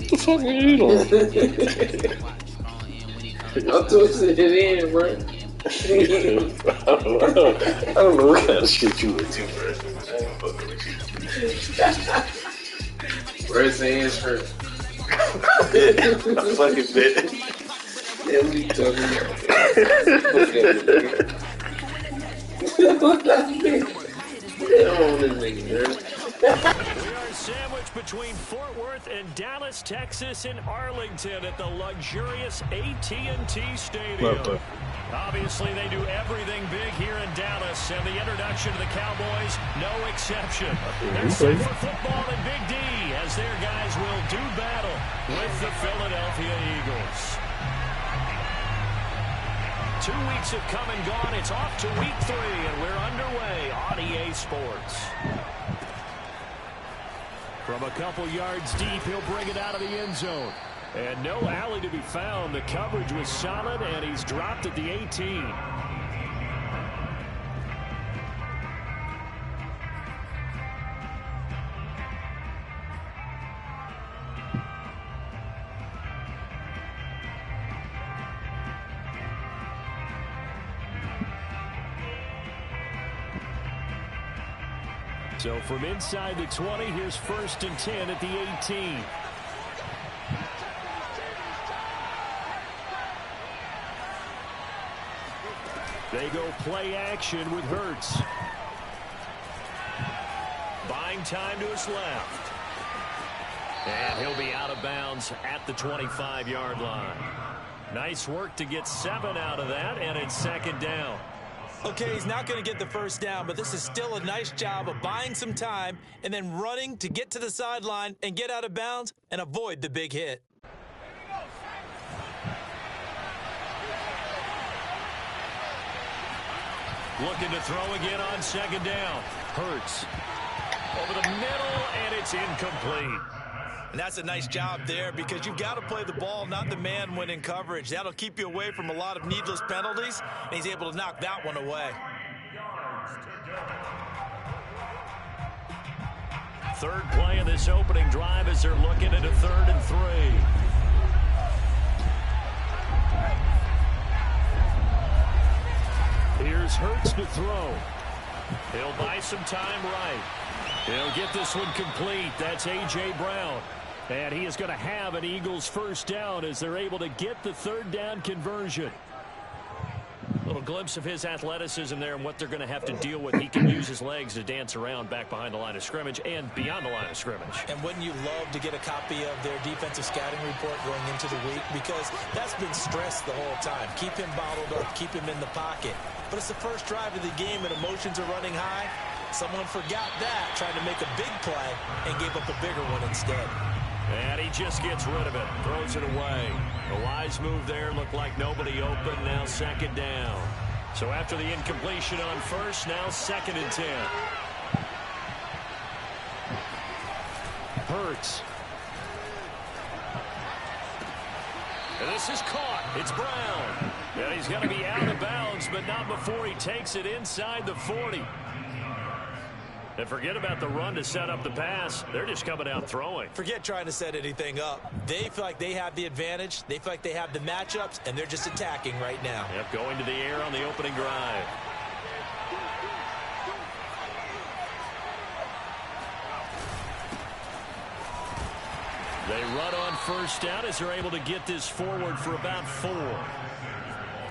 The fuck are you doing? I'm twisting it in, bro. I don't know what kind of shit you into, bro. I ain't fucking with you. Where's the answer? I fucking bet. Yeah, what are you talking about? Get on this nigga, man. We are sandwiched between Fort Worth and Dallas, Texas, and Arlington at the luxurious AT&T Stadium. Obviously, they do everything big here in Dallas, and the introduction to the Cowboys, no exception. They're set for football in Big D as their guys will do battle with the Philadelphia Eagles. 2 weeks have come and gone. It's off to week 3, and we're underway on EA Sports. From a couple yards deep, he'll bring it out of the end zone. And no alley to be found. The coverage was solid, and he's dropped at the 18. So from inside the 20, here's 1st and 10 at the 18. They go play action with Hurts. Buying time to his left. And he'll be out of bounds at the 25-yard line. Nice work to get 7 out of that, and it's 2nd down. Okay, he's not going to get the 1st down, but this is still a nice job of buying some time and then running to get to the sideline and get out of bounds and avoid the big hit. Looking to throw again on 2nd down. Hurts over the middle, and it's incomplete. And that's a nice job there because you've got to play the ball, not the man when in coverage. That'll keep you away from a lot of needless penalties, and he's able to knock that one away. 3rd play of this opening drive as they're looking at a 3rd and 3. Here's Hurts to throw. He'll buy some time right. He'll get this one complete. That's A.J. Brown. And he is going to have an Eagles 1st down as they're able to get the 3rd down conversion. A little glimpse of his athleticism there and what they're going to have to deal with. He can use his legs to dance around back behind the line of scrimmage and beyond the line of scrimmage. And wouldn't you love to get a copy of their defensive scouting report going into the week? Because that's been stressed the whole time. Keep him bottled up. Keep him in the pocket. But it's the first drive of the game and emotions are running high. Someone forgot that, trying to make a big play and gave up a bigger one instead. And he just gets rid of it, throws it away. A wise move there, looked like nobody open, now 2nd down. So after the incompletion on 1st, now 2nd and 10. Hurts. And this is caught. It's Brown. And he's going to be out of bounds, but not before he takes it inside the 40. And forget about the run to set up the pass. They're just coming out throwing. Forget trying to set anything up. They feel like they have the advantage. They feel like they have the matchups, and they're just attacking right now. Yep, going to the air on the opening drive. They run on 1st down as they're able to get this forward for about 4.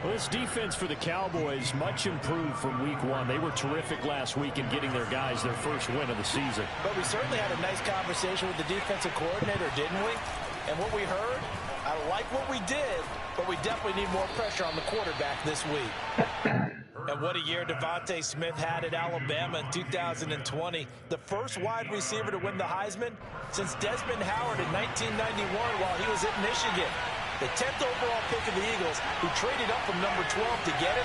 Well, this defense for the Cowboys much improved from week 1. They were terrific last week in getting their guys their 1st win of the season. But we certainly had a nice conversation with the defensive coordinator, didn't we? And what we heard, I like what we did, but we definitely need more pressure on the quarterback this week. And what a year Devontae Smith had at Alabama in 2020. The first wide receiver to win the Heisman since Desmond Howard in 1991 while he was at Michigan. The 10th overall pick of the Eagles, who traded up from number 12 to get him.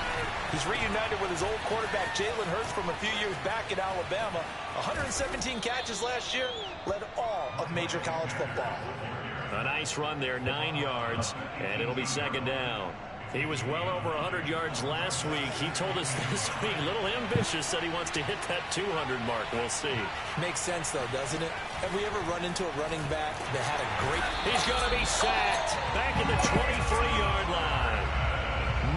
He's reunited with his old quarterback, Jalen Hurts, from a few years back at Alabama. 117 catches last year, led all of major college football. A nice run there, 9 yards, and it'll be 2nd down. He was well over 100 yards last week. He told us this week, a little ambitious, said he wants to hit that 200 mark. We'll see. Makes sense, though, doesn't it? Have we ever run into a running back that had a great... He's going to be sacked back at the 23-yard line.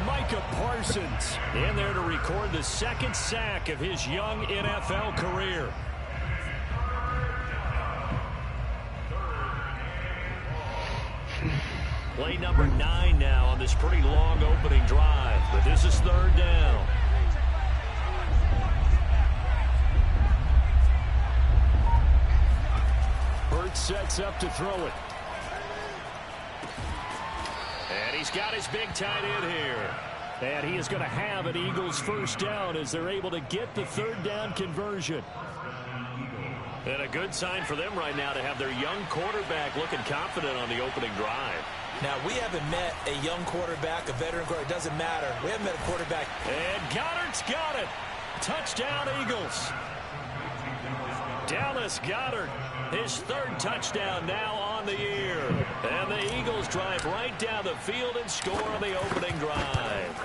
Micah Parsons in there to record the second sack of his young NFL career. Play number 9 now on this pretty long opening drive, but this is third down. Burt sets up to throw it. And he's got his big tight end here. And he is going to have an Eagles first down as they're able to get the third down conversion. And a good sign for them right now to have their young quarterback looking confident on the opening drive. Now, we haven't met a young quarterback, a veteran quarterback. It doesn't matter. We haven't met a quarterback. And Goddard's got it. Touchdown, Eagles. Dallas Goedert, his third touchdown now on the year. And the Eagles drive right down the field and score on the opening drive.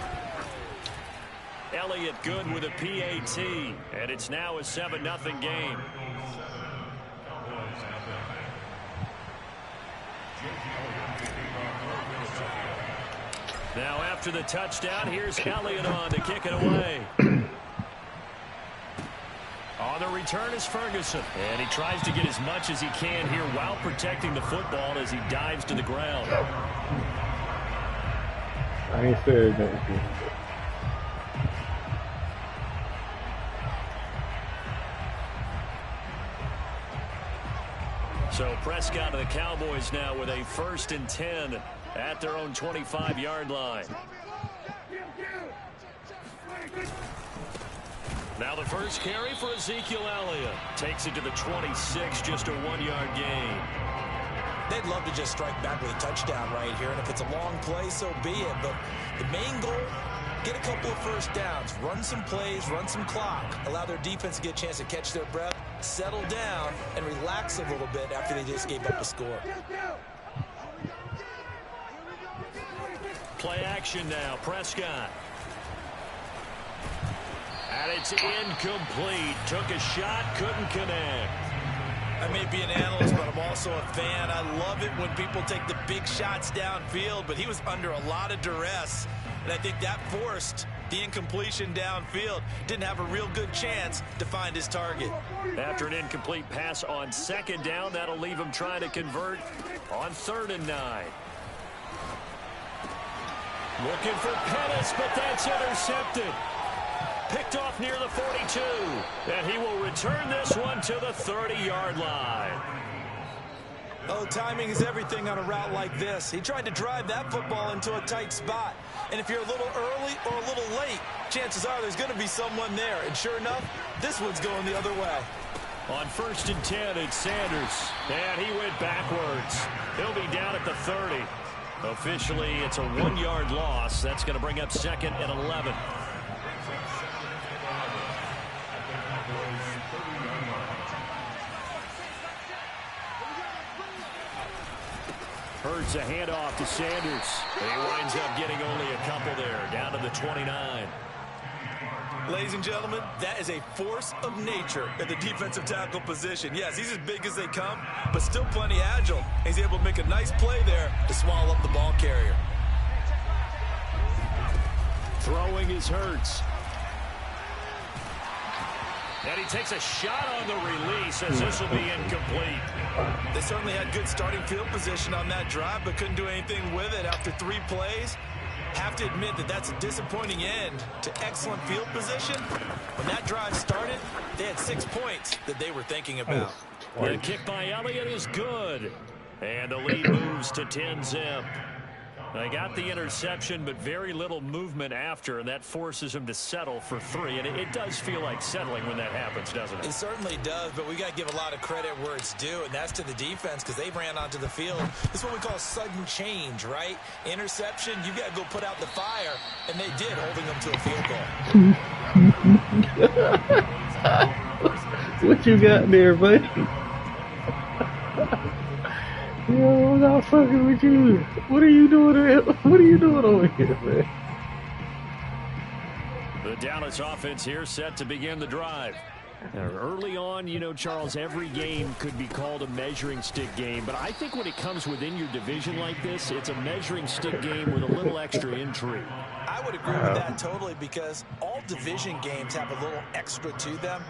Elliott good with a PAT, and it's now a 7-0 game. Now after the touchdown, here's Elliott on to kick it away. On the return is Ferguson. And he tries to get as much as he can here while protecting the football as he dives to the ground. I ain't said nothing. So Prescott of the Cowboys now with a 1st and 10 at their own 25-yard line. Now the first carry for Ezekiel Elliott. Takes it to the 26, just a 1-yard gain. They'd love to just strike back with a touchdown right here, and if it's a long play, so be it. But the main goal, get a couple of first downs, run some plays, run some clock, allow their defense to get a chance to catch their breath, settle down, and relax a little bit after they just gave up the score. Play action now, Prescott. And it's incomplete. Took a shot, couldn't connect. I may be an analyst, but I'm also a fan. I love it when people take the big shots downfield, but he was under a lot of duress, and I think that forced the incompletion downfield. Didn't have a real good chance to find his target. After an incomplete pass on 2nd down, that'll leave him trying to convert on 3rd and 9. Looking for Pettis, but that's intercepted. Picked off near the 42. And he will return this one to the 30-yard line. Oh, timing is everything on a route like this. He tried to drive that football into a tight spot. And if you're a little early or a little late, chances are there's going to be someone there. And sure enough, this one's going the other way. On 1st and 10, it's Sanders. And he went backwards. He'll be down at the 30. Officially, it's a 1-yard loss. That's going to bring up 2nd and 11. Hurts a handoff to Sanders. And he winds up getting only a couple there, down to the 29. Ladies and gentlemen, that is a force of nature at the defensive tackle position. Yes, he's as big as they come, but still plenty agile. He's able to make a nice play there to swallow up the ball carrier. Throwing is Hurts. And he takes a shot on the release as this will be incomplete. They certainly had good starting field position on that drive, but couldn't do anything with it after 3 plays. Have to admit that that's a disappointing end to excellent field position. When that drive started, they had 6 points that they were thinking about. The kick by Elliott is good. And the lead moves to 10-zip. They got the interception, but very little movement after, and that forces him to settle for 3. And it does feel like settling when that happens, doesn't it? It certainly does, but we got to give a lot of credit where it's due, and that's to the defense because they ran onto the field. This is what we call sudden change, right? Interception, you got to go put out the fire, and they did, holding them to a field goal. What you got there, buddy? Yo, I'm not fucking with you. What are you doing? What are you doing over here, man? The Dallas offense here set to begin the drive. Now, early on, you know, Charles, every game could be called a measuring stick game, but I think when it comes within your division like this, it's a measuring stick game with a little extra intrigue. I would agree with that totally because all division games have a little extra to them.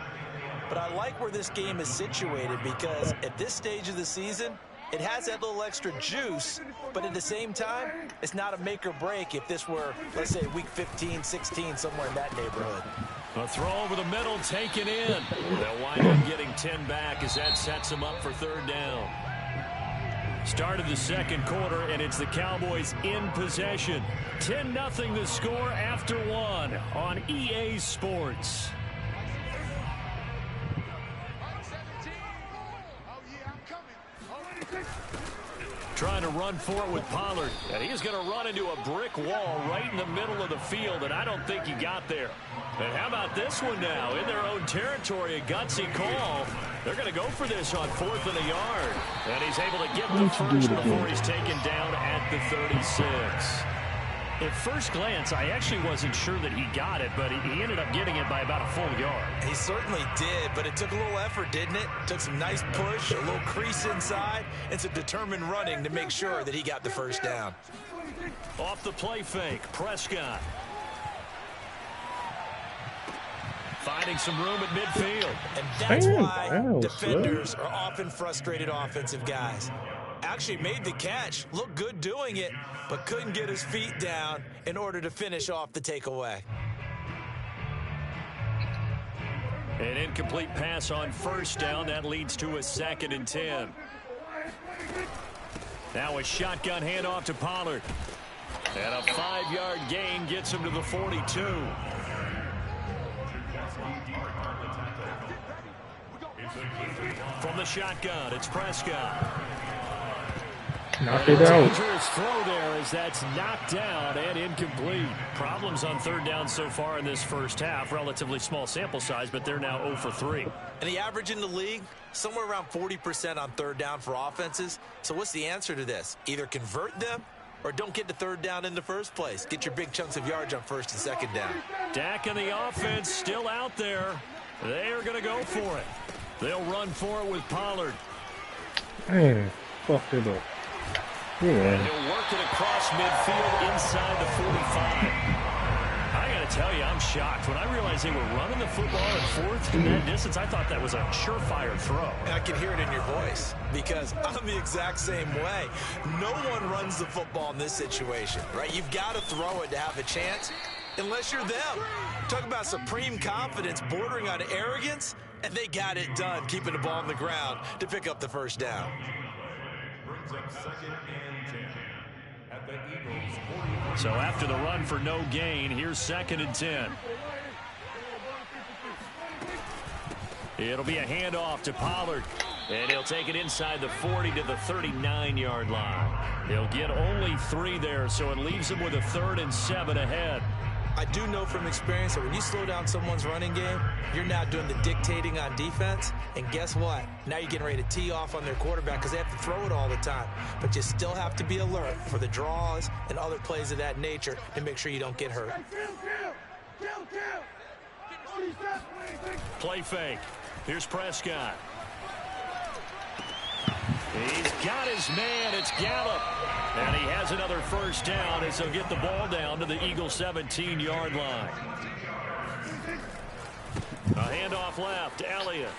But I like where this game is situated because at this stage of the season, it has that little extra juice, but at the same time, it's not a make or break if this were, let's say, week 15, 16, somewhere in that neighborhood. A throw over the middle, taken in. They'll wind up getting 10 back as that sets them up for third down. Start of the second quarter, and it's the Cowboys in possession. 10-0 the score after one on EA Sports. Trying to run for it with Pollard, and he's going to run into a brick wall right in the middle of the field, and I don't think he got there. And how about this one now? In their own territory, a gutsy call. They're going to go for this on 4th and a yard. And he's able to get the first before he's taken down at the 36. At first glance, I actually wasn't sure that he got it, but he ended up getting it by about a full yard. He certainly did, but it took a little effort, didn't it? Took some nice push, a little crease inside, and some determined running to make sure that he got the first down. Off the play fake, Prescott. Finding some room at midfield. And that's why defenders are often frustrated offensive guys. Actually made the catch, looked good doing it, but couldn't get his feet down in order to finish off the takeaway. An incomplete pass on first down. That leads to a 2nd and 10. Now a shotgun handoff to Pollard. And a 5-yard gain gets him to the 42. From the shotgun, it's Prescott. Knock it out. Dangerous throw there as that's knocked down and incomplete. Problems on third down so far in this first half. Relatively small sample size, but they're now 0 for 3. And the average in the league, somewhere around 40% on third down for offenses. So what's the answer to this? Either convert them or don't get to third down in the first place. Get your big chunks of yards on 1st and 2nd down. Dak and the offense still out there. They are going to go for it. They'll run for it with Pollard. Man, fucked it up. Yeah. And he'll work it across midfield inside the 45. I got to tell you, I'm shocked. When I realized they were running the football at 4th from that distance, I thought that was a surefire throw. And I can hear it in your voice because I'm the exact same way. No one runs the football in this situation, right? You've got to throw it to have a chance unless you're them. Talk about supreme confidence bordering on arrogance, and they got it done, keeping the ball on the ground to pick up the first down. So after the run for no gain, here's 2nd and 10. It'll be a handoff to Pollard, and he'll take it inside the 40 to the 39-yard line. He'll get only 3 there, so it leaves him with a 3rd and 7 ahead. I do know from experience that when you slow down someone's running game, you're now doing the dictating on defense. And guess what? Now you're getting ready to tee off on their quarterback because they have to throw it all the time. But you still have to be alert for the draws and other plays of that nature to make sure you don't get hurt. Play fake. Here's Prescott. He's got his man. It's Gallup. And he has another first down as he'll get the ball down to the Eagles' 17-yard line. A handoff left to Elliott.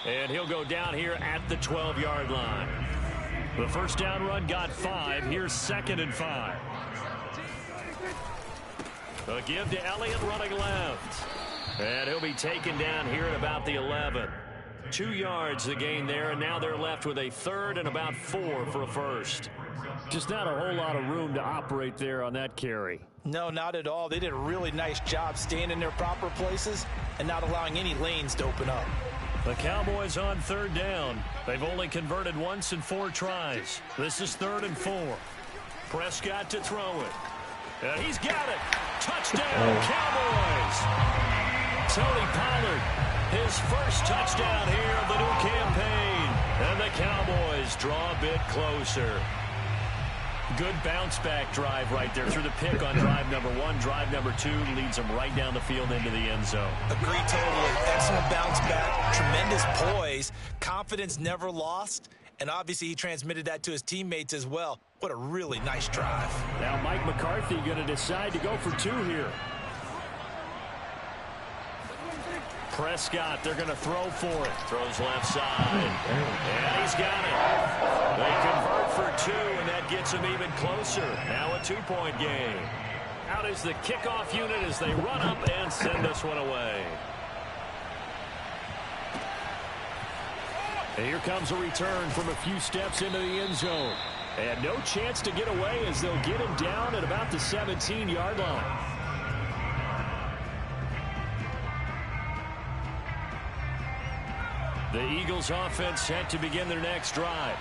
And he'll go down here at the 12-yard line. The first down run got 5. Here's 2nd and 5. A give to Elliott running left. And he'll be taken down here at about the 11. 2 yards the gain there, and now they're left with a 3rd and about 4 for a first. Just not a whole lot of room to operate there on that carry. No, not at all. They did a really nice job staying in their proper places and not allowing any lanes to open up. The Cowboys on 3rd down. They've only converted once in 4 tries. This is 3rd and 4. Prescott to throw it. And he's got it. Touchdown, Cowboys. Tony Pollard, his first touchdown here of the new campaign. And the Cowboys Eagles draw a bit closer. Good bounce-back drive right there through the pick on drive number 1. Drive number 2 leads them right down the field into the end zone. Agree totally. Excellent bounce-back, tremendous poise, confidence never lost, and obviously he transmitted that to his teammates as well. What a really nice drive. Now Mike McCarthy going to decide to go for 2 here. Prescott, they're going to throw for it. Throws left side. And he's got it. They convert for 2, and that gets them even closer. Now a 2-point game. Out is the kickoff unit as they run up and send this one away. And here comes a return from a few steps into the end zone. And no chance to get away as they'll get him down at about the 17-yard line. The Eagles offense set to begin their next drive.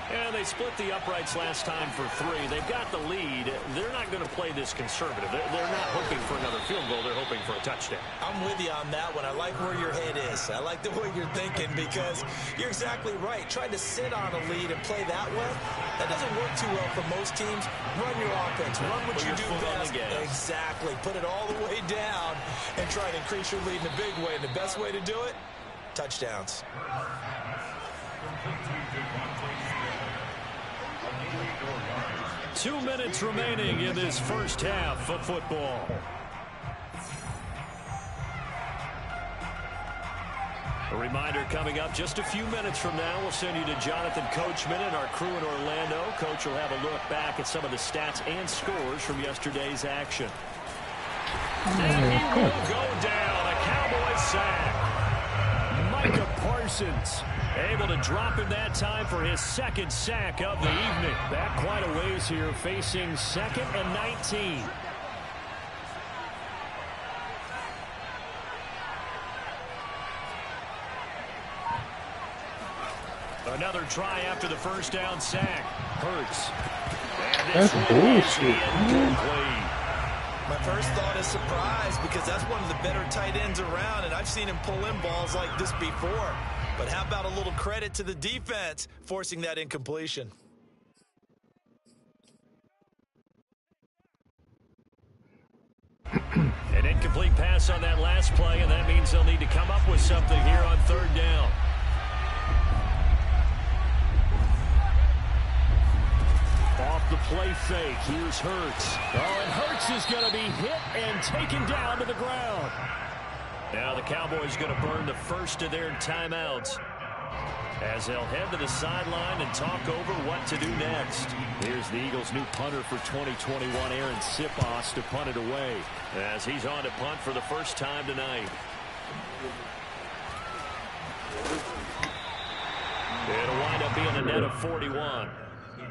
And they split the uprights last time for 3. They've got the lead. They're not going to play this conservative. They're not hoping for another field goal. They're hoping for a touchdown. I'm with you on that one. I like where your head is. I like the way you're thinking because you're exactly right. Trying to sit on a lead and play that way, that doesn't work too well for most teams. Run your offense. Run what you do best. Exactly. Put it all the way down and try to increase your lead in a big way. And the best way to do it, touchdowns. 2 minutes remaining in this first half of football. A reminder coming up just a few minutes from now. We'll send you to Jonathan Coachman and our crew in Orlando. Coach will have a look back at some of the stats and scores from yesterday's action. And he will go down. A Cowboys sack. Micah Parsons able to drop him that time for his 2nd sack of the evening. Back quite a ways here, facing 2nd and 19. Another try after the first down sack. Hurts. And this one is incomplete. My first thought is surprise because that's one of the better tight ends around, and I've seen him pull in balls like this before. But how about a little credit to the defense forcing that incompletion? An incomplete pass on that last play, and that means they'll need to come up with something here on 3rd down. Off the play fake, here's Hurts. Oh, and Hurts is going to be hit and taken down to the ground. Now the Cowboys going to burn the first of their timeouts as they'll head to the sideline and talk over what to do next. Here's the Eagles' new punter for 2021, Aaron Sipos, to punt it away as he's on to punt for the first time tonight. It'll wind up being a net of 41.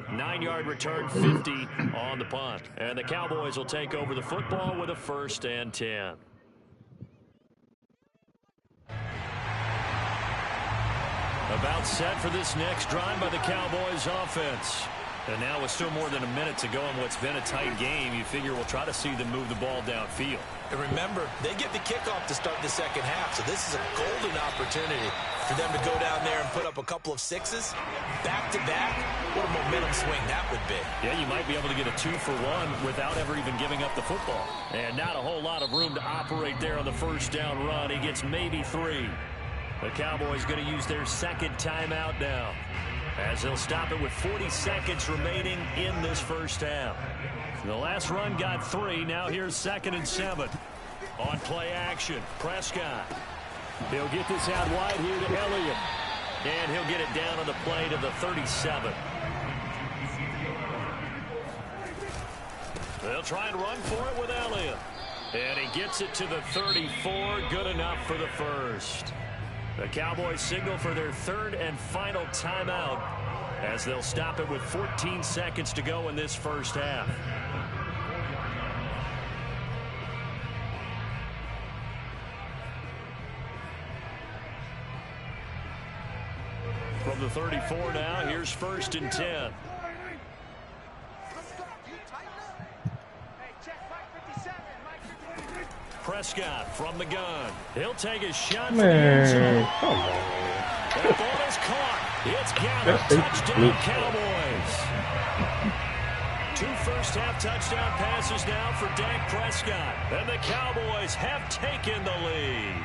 9-yard return, 50 on the punt. And the Cowboys will take over the football with a 1st and 10. About set for this next drive by the Cowboys offense. And now with still more than a minute to go in what's been a tight game, you figure we'll try to see them move the ball downfield. And remember, they get the kickoff to start the second half, so this is a golden opportunity for them to go down there and put up a couple of 6s back-to-back. What a momentum swing that would be. Yeah, you might be able to get a 2-for-1 without ever even giving up the football. And not a whole lot of room to operate there on the first down run. He gets maybe 3. The Cowboys going to use their 2nd timeout now, as they'll stop it with 40 seconds remaining in this first half. The last run got 3. Now here's 2nd and 7. On play action, Prescott. He'll get this out wide here to Elliott. And he'll get it down on the play to the 37. They'll try and run for it with Elliott. And he gets it to the 34. Good enough for the first. The Cowboys signal for their 3rd and final timeout as they'll stop it with 14 seconds to go in this first half. From the 34 now, here's 1st and 10. Prescott from the gun. He'll take his shot for the end zone. The ball is caught. It's Gallup. Touchdown, Cowboys. 2 first-half touchdown passes now for Dak Prescott. And the Cowboys have taken the lead.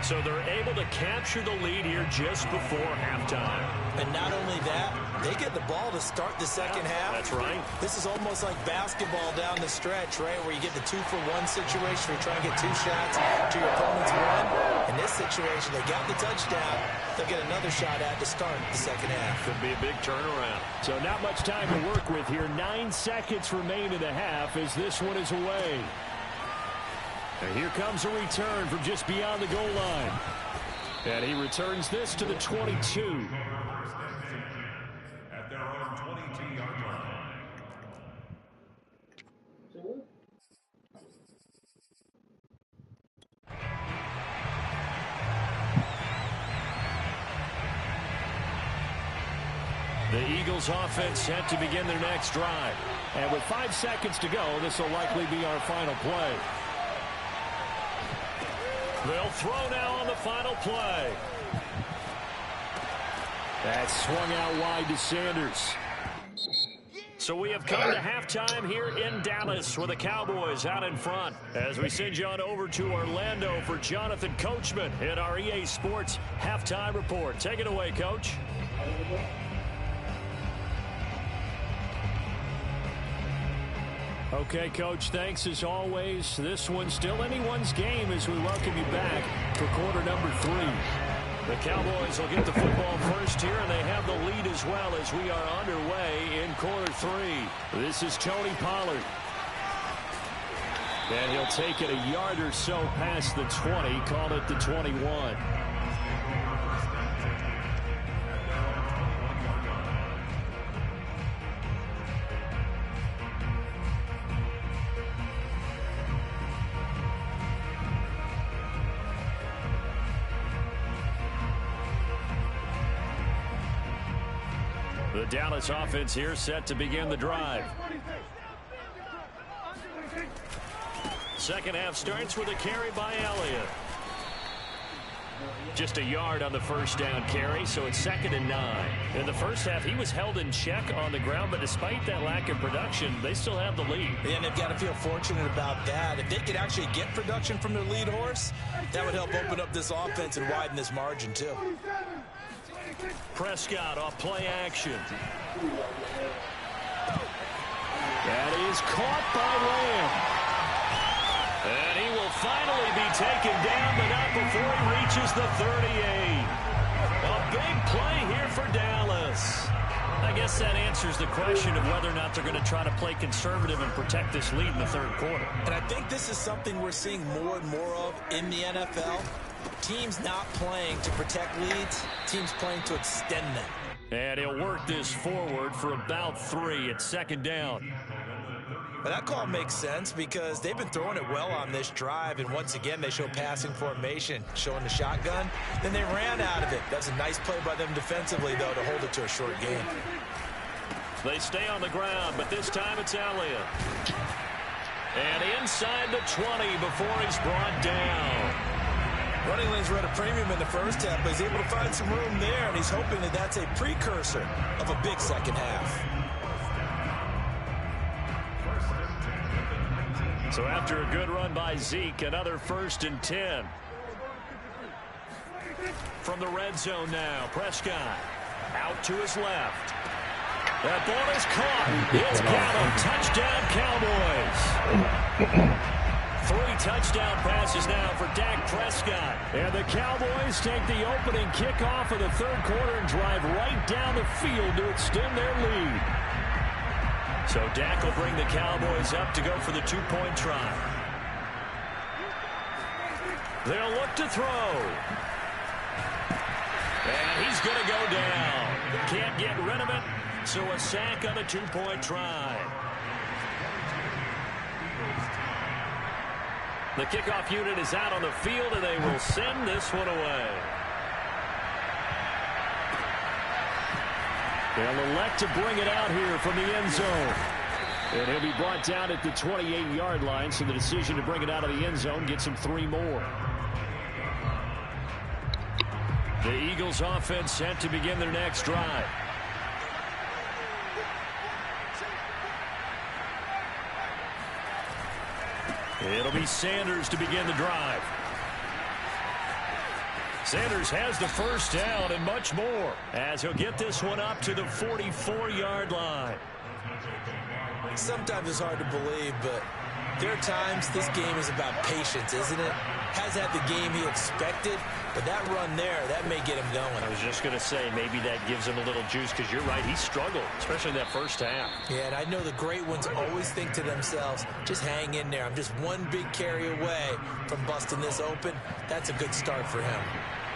So they're able to capture the lead here just before halftime. And not only that, they get the ball to start the second half. That's right. This is almost like basketball down the stretch, right, where you get the 2-for-1 situation where you try and get 2 shots to your opponent's 1. In this situation, they got the touchdown. They'll get another shot at to start the second half. Could be a big turnaround. So not much time to work with here. 9 seconds remain in the half as this one is away. And here comes a return from just beyond the goal line. And he returns this to the 22. At their own 22-yard line. The Eagles offense set to begin their next drive. And with 5 seconds to go, this will likely be our final play. They'll throw now on the final play. That's swung out wide to Sanders. So we have come to halftime here in Dallas with the Cowboys out in front. As we send you on over to Orlando for Jonathan Coachman in our EA Sports Halftime Report. Take it away, Coach. Okay, Coach, thanks as always. This one's still anyone's game as we welcome you back for quarter number 3. The Cowboys will get the football first here, and they have the lead as well as we are underway in quarter 3. This is Tony Pollard. And he'll take it a yard or so past the 20, call it the 21. The Dallas offense here set to begin the drive. Second half starts with a carry by Elliott. Just a yard on the first down carry, so it's 2nd and 9. In the first half, he was held in check on the ground, but despite that lack of production, they still have the lead. And they've got to feel fortunate about that. If they could actually get production from their lead horse, that would help open up this offense and widen this margin, too. Prescott off play action. That is caught by Lamb. And he will finally be taken down, but not before he reaches the 38. A big play here for Dallas. I guess that answers the question of whether or not they're going to try to play conservative and protect this lead in the third quarter. And I think this is something we're seeing more and more of in the NFL. Teams not playing to protect leads, teams playing to extend them. And he'll work this forward for about 3 at 2nd down. But that call makes sense because they've been throwing it well on this drive, and once again they show passing formation, showing the shotgun. Then they ran out of it. That's a nice play by them defensively, though, to hold it to a short game. They stay on the ground, but this time it's Elliott. And inside the 20 before he's brought down. Running lanes were at a premium in the first half, but he's able to find some room there, and he's hoping that that's a precursor of a big second half. So after a good run by Zeke, another 1st and 10. From the red zone now, Prescott out to his left. That ball is caught. It's Gallup. Touchdown, Cowboys. 3 touchdown passes now for Dak Prescott. And the Cowboys take the opening kickoff of the third quarter and drive right down the field to extend their lead. So Dak will bring the Cowboys up to go for the 2-point try. They'll look to throw. And he's going to go down. Can't get rid of it, so a sack on the 2-point try. The kickoff unit is out on the field, and they will send this one away. They'll elect to bring it out here from the end zone. And he'll be brought down at the 28-yard line, so the decision to bring it out of the end zone gets him 3 more. The Eagles offense set to begin their next drive. It'll be Sanders to begin the drive. Sanders has the first down and much more as he'll get this one up to the 44-yard line. Sometimes it's hard to believe, but there are times this game is about patience, isn't it? Has had the game he expected, but that run there, that may get him going. I was just going to say, maybe that gives him a little juice because you're right, he struggled, especially in that first half. Yeah, and I know the great ones always think to themselves, just hang in there. I'm just one big carry away from busting this open. That's a good start for him.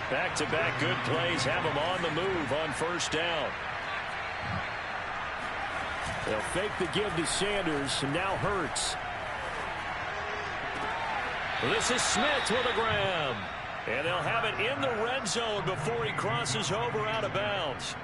Back-to-back good plays have him on the move on first down. They'll fake the give to Sanders, and now Hurts. This is Smith with a grab. And they'll have it in the red zone before he crosses over out of bounds.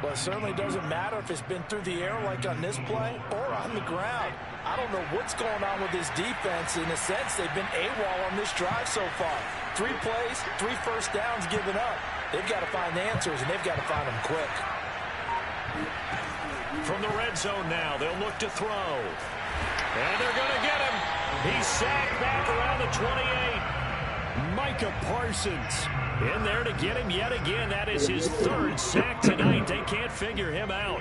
Well, it certainly doesn't matter if it's been through the air like on this play or on the ground. I don't know what's going on with this defense. In a sense, they've been AWOL on this drive so far. 3 plays, 3 first downs given up. They've got to find answers, and they've got to find them quick. From the red zone now, they'll look to throw. And they're going to get him. He's sacked back around the 28. Micah Parsons in there to get him yet again. That is his 3rd sack tonight. They can't figure him out.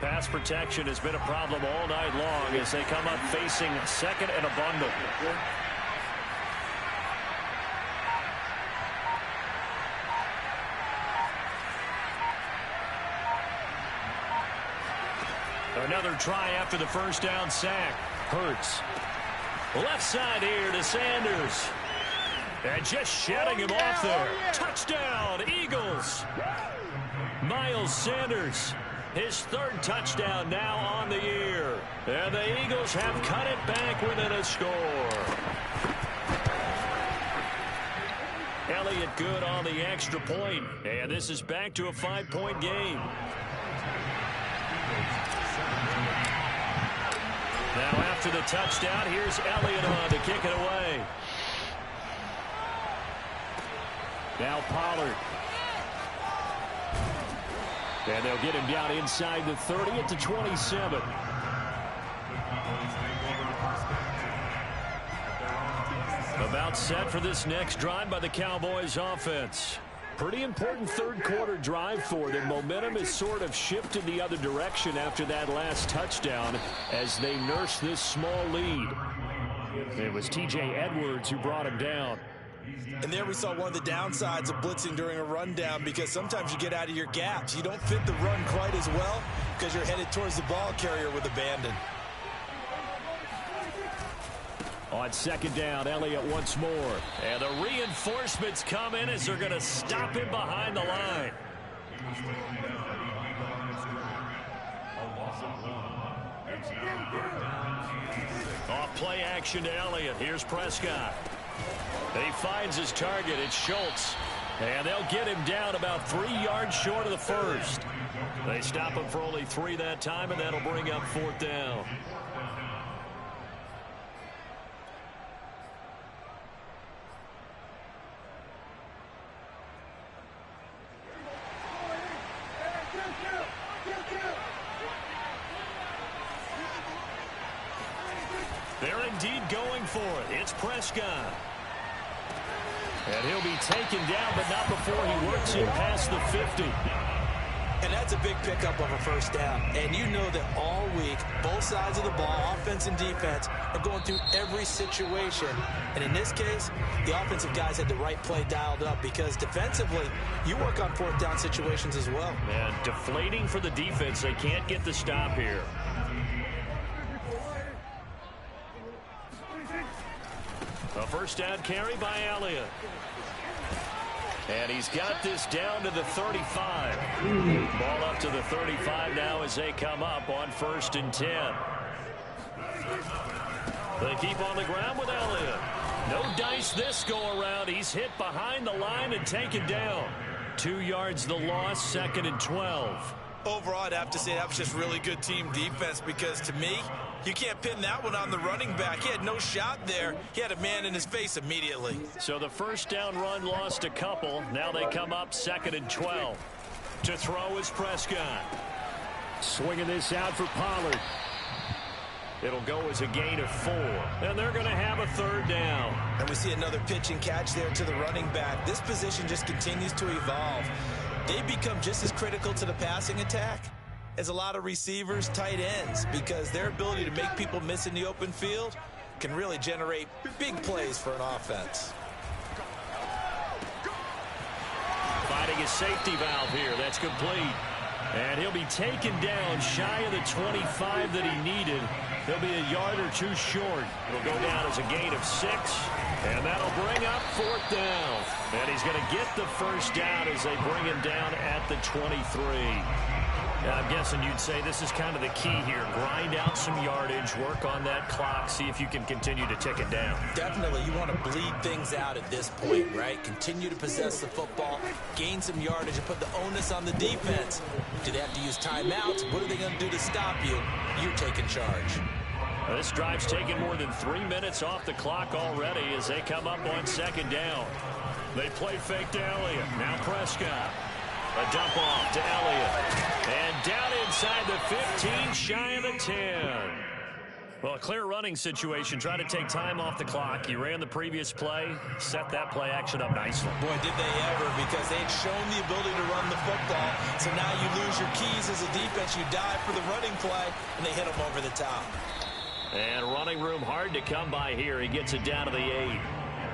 Pass protection has been a problem all night long as they come up facing second and a bundle. Another try after the first down sack. Hurts. Left side here to Sanders. And just shutting him off there. Touchdown, Eagles. Miles Sanders, his 3rd touchdown now on the year. And the Eagles have cut it back within a score. Elliott good on the extra point. And this is back to a 5-point game. Now after the touchdown, here's Elliott on to kick it away. Now Pollard. And they'll get him down inside the 30 at the 27. About set for this next drive by the Cowboys offense. Pretty important 3rd quarter drive for them. Momentum has sort of shifted the other direction after that last touchdown as they nurse this small lead. It was T.J. Edwards who brought him down. And there we saw one of the downsides of blitzing during a rundown, because sometimes you get out of your gaps. You don't fit the run quite as well because you're headed towards the ball carrier with abandon. On second down, Elliott once more. And the reinforcements come in as they're going to stop him behind the line. Off play action to Elliott. Here's Prescott. He finds his target. It's Schultz. And they'll get him down about 3 yards short of the first. They stop him for only 3 that time, and that'll bring up 4th down. They're indeed going for it. It's Prescott. And he'll be taken down, but not before he works him past the 50. And that's a big pickup of a first down. And you know that all week, both sides of the ball, offense and defense, are going through every situation. And in this case, the offensive guys had the right play dialed up, because defensively, you work on 4th down situations as well. And deflating for the defense. They can't get the stop here. A first down carry by Elliott. And he's got this down to the 35. Ball up to the 35 now as they come up on 1st and 10. They keep on the ground with Elliott. No dice this go around. He's hit behind the line and taken down. 2 yards the loss, 2nd and 12. Overall, I'd have to say that was just really good team defense, because to me, You can't pin that one on the running back. He had no shot there. He had a man in his face immediately. So the first down run lost a couple. Now they come up 2nd and 12. To throw is Prescott. Swinging this out for Pollard. It'll go as a gain of 4. And they're going to have a 3rd down. And we see another pitch and catch there to the running back. This position just continues to evolve. They become just as critical to the passing attack as a lot of receivers, tight ends, because their ability to make people miss in the open field can really generate big plays for an offense. Finding a safety valve here. That's complete. And he'll be taken down shy of the 25 that he needed. He'll be a yard or 2 short. It'll go down as a gain of 6. And that'll bring up 4th down. And he's going to get the first down as they bring him down at the 23. Now, I'm guessing you'd say this is kind of the key here. Grind out some yardage, work on that clock, see if you can continue to tick it down. Definitely, you want to bleed things out at this point, right? Continue to possess the football, gain some yardage, and put the onus on the defense. Do they have to use timeouts? What are they going to do to stop you? You're taking charge. Well, this drive's taken more than 3 minutes off the clock already as they come up on 2nd down. They play fake to Elliott. Now Prescott. A dump off to Elliott. And down inside the 15, shy of the 10. Well, a clear running situation. Try to take time off the clock. You ran the previous play, set that play action up nicely. Boy, did they ever, because they had shown the ability to run the football. So now you lose your keys as a defense. You dive for the running play, and they hit them over the top. And running room hard to come by here. He gets it down to the 8.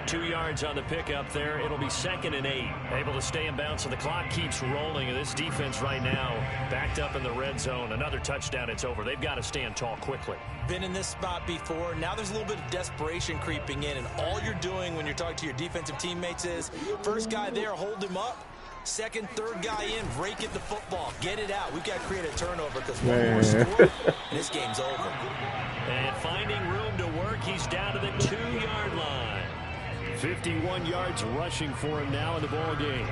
2 yards on the pickup there. It'll be 2nd and 8. Able to stay in bounds, so the clock keeps rolling. And this defense right now backed up in the red zone. Another touchdown, it's over. They've got to stand tall quickly. Been in this spot before. Now there's a little bit of desperation creeping in. And all you're doing when you're talking to your defensive teammates is, first guy there, hold him up. Second, third guy in, rake at the football. Get it out. We've got to create a turnover because one more score, and this game's over. And finding room to work, he's down to the 2-yard line. 51 yards rushing for him now in the ball game.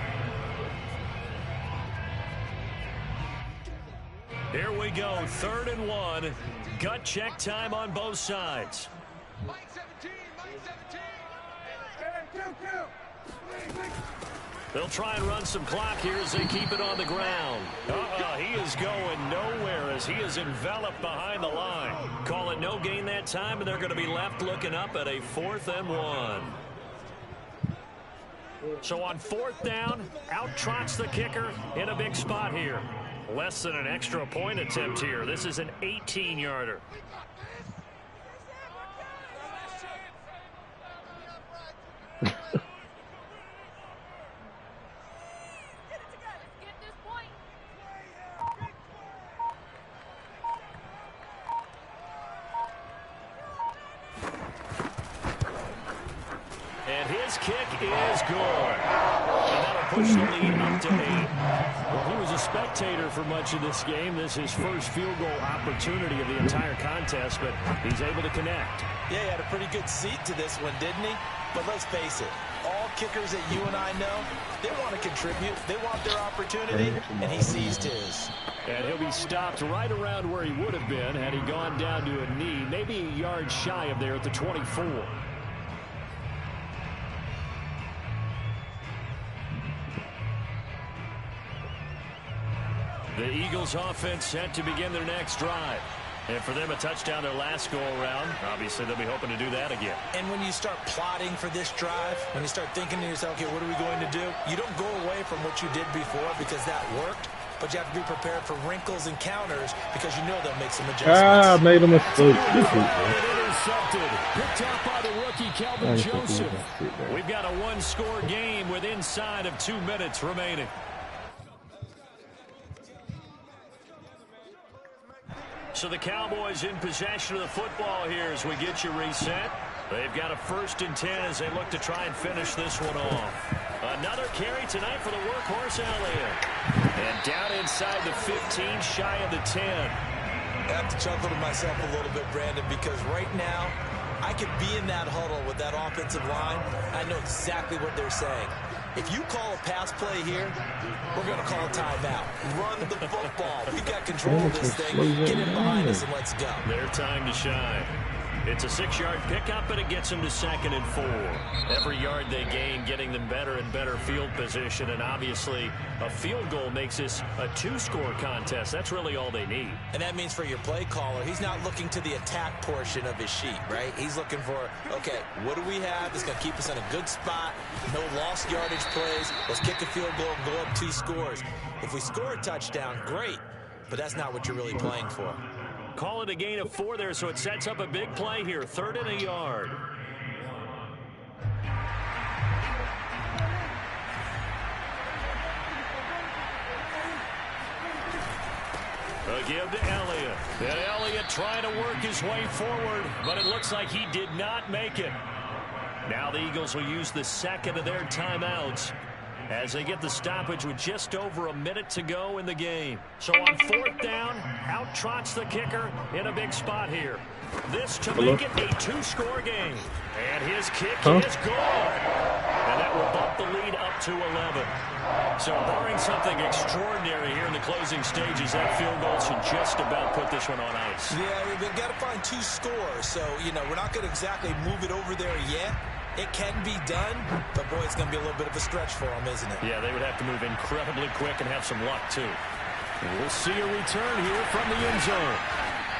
Here we go, 3rd and 1. Gut check time on both sides. They'll try and run some clock here as they keep it on the ground. He is going nowhere as he is enveloped behind the line. Call it no gain that time, and they're going to be left looking up at a 4th and 1. So on 4th down, out trots the kicker in a big spot here. Less than an extra point attempt here. This is an 18-yarder. And his kick is good. And that'll push the lead up to 8. Well, he was a spectator for much of this game. This is his first field goal opportunity of the entire contest, but he's able to connect. Yeah, he had a pretty good seat to this one, didn't he? But let's face it, all kickers that you and I know, they want to contribute. They want their opportunity, and he seized his. And he'll be stopped right around where he would have been had he gone down to a knee, maybe a yard shy of there at the 24. The Eagles offense set to begin their next drive. And for them, a touchdown their last go-around. Obviously, they'll be hoping to do that again. And when you start plotting for this drive, when you start thinking to yourself, okay, what are we going to do? You don't go away from what you did before because that worked. But you have to be prepared for wrinkles and counters because you know they'll make some adjustments. Made a mistake. Intercepted. Picked up by the rookie, Kelvin Joseph. We've got a 1-score game with inside of 2 minutes remaining. So the Cowboys in possession of the football here as we get you reset. They've got a 1st and 10 as they look to try and finish this one off. Another carry tonight for the workhorse Elliott. And down inside the 15, shy of the 10. I have to chuckle to myself a little bit, Brandon, because right now I could be in that huddle with that offensive line. I know exactly what they're saying. If you call a pass play here, we're going to call a timeout. Run the football. We got control of this thing. Get it behind us and let's go. Their time to shine. It's a 6-yard pickup, and it gets them to 2nd and 4. Every yard they gain getting them better and better field position, and obviously a field goal makes this a 2-score contest. That's really all they need. And that means for your play caller, he's not looking to the attack portion of his sheet, right? He's looking for, okay, what do we have that's going to keep us in a good spot? No lost yardage plays. Let's kick a field goal and go up 2 scores. If we score a touchdown, great, but that's not what you're really playing for. Call it a gain of 4 there, so it sets up a big play here. 3rd and a yard. A give to Elliott. And Elliott trying to work his way forward, but it looks like he did not make it. Now the Eagles will use the 2nd of their timeouts as they get the stoppage with just over a minute to go in the game. So on 4th down, out trots the kicker in a big spot here. This to make it a 2-score game. And his kick is good. And that will bump the lead up to 11. So barring something extraordinary here in the closing stages, that field goal should just about put this one on ice. Yeah, we've got to find 2 scores. So, you know, we're not going to exactly move it over there yet. It can be done, but boy, it's going to be a little bit of a stretch for them, isn't it? Yeah, they would have to move incredibly quick and have some luck, too. We'll see a return here from the end zone.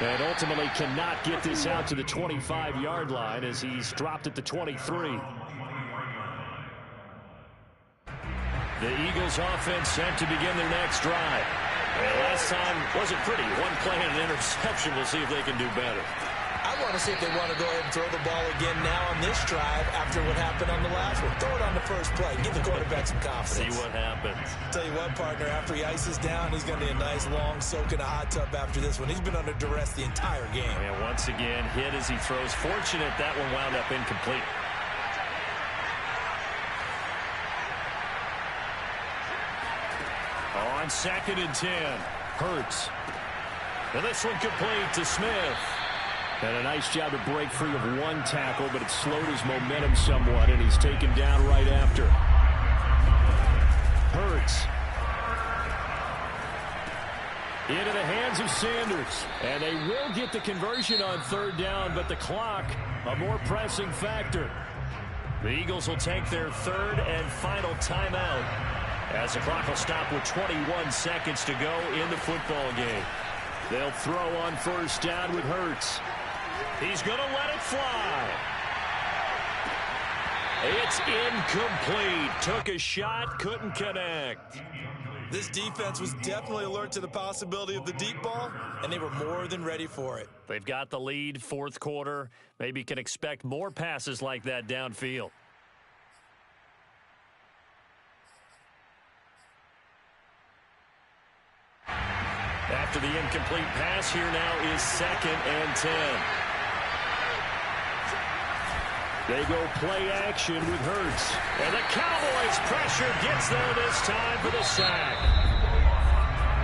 And ultimately cannot get this out to the 25-yard line as he's dropped at the 23. The Eagles offense set to begin their next drive. And last time wasn't pretty. One play and an interception. We'll see if they can do better. I want to see if they want to go ahead and throw the ball again now on this drive after what happened on the last one. Throw it on the first play. Give the quarterback some confidence. See what happens. Tell you what, partner, after he ices down, he's going to be a nice long soak in a hot tub after this one. He's been under duress the entire game. And once again, hit as he throws. Fortunate that one wound up incomplete. On 2nd and 10, Hurts. And this one complete to Smith. And a nice job to break free of one tackle, but it slowed his momentum somewhat, and he's taken down right after. Hurts. Into the hands of Sanders. And they will get the conversion on 3rd down, but the clock, a more pressing factor. The Eagles will take their 3rd and final timeout as the clock will stop with 21 seconds to go in the football game. They'll throw on 1st down with Hurts. He's going to let it fly. It's incomplete. Took a shot, couldn't connect. This defense was definitely alert to the possibility of the deep ball, and they were more than ready for it. They've got the lead, 4th quarter. Maybe can expect more passes like that downfield. After the incomplete pass, here now is 2nd and 10. They go play action with Hurts. And the Cowboys pressure gets there this time for the sack.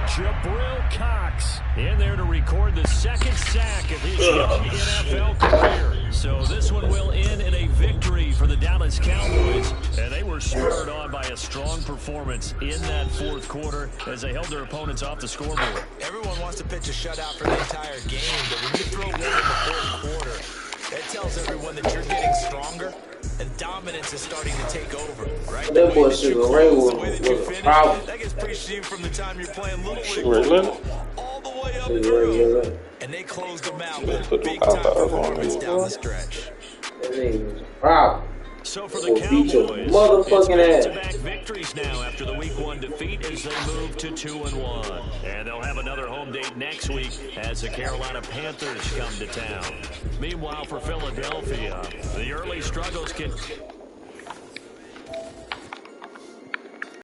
Jabril Cox in there to record the 2nd sack of his young NFL career. So this one will end in a victory for the Dallas Cowboys. And they were spurred on by a strong performance in that 4th quarter as they held their opponents off the scoreboard. Everyone wants to pitch a shutout for the entire game, but when you throw one in the 4th quarter, that tells everyone that you're getting stronger and dominance is starting to take over, right? That boy Sugar Ray was a problem. That gets preached to you from the time you're playing Little League football all the way up through. And they closed them out with big-time performance down the stretch. That nigga was a problem. So for the Beat your Cowboys, motherfucking it's ass. back-to-back victories now after the Week 1 defeat as they move to 2-1. And they'll have another home date next week as the Carolina Panthers come to town. Meanwhile, for Philadelphia, the early struggles can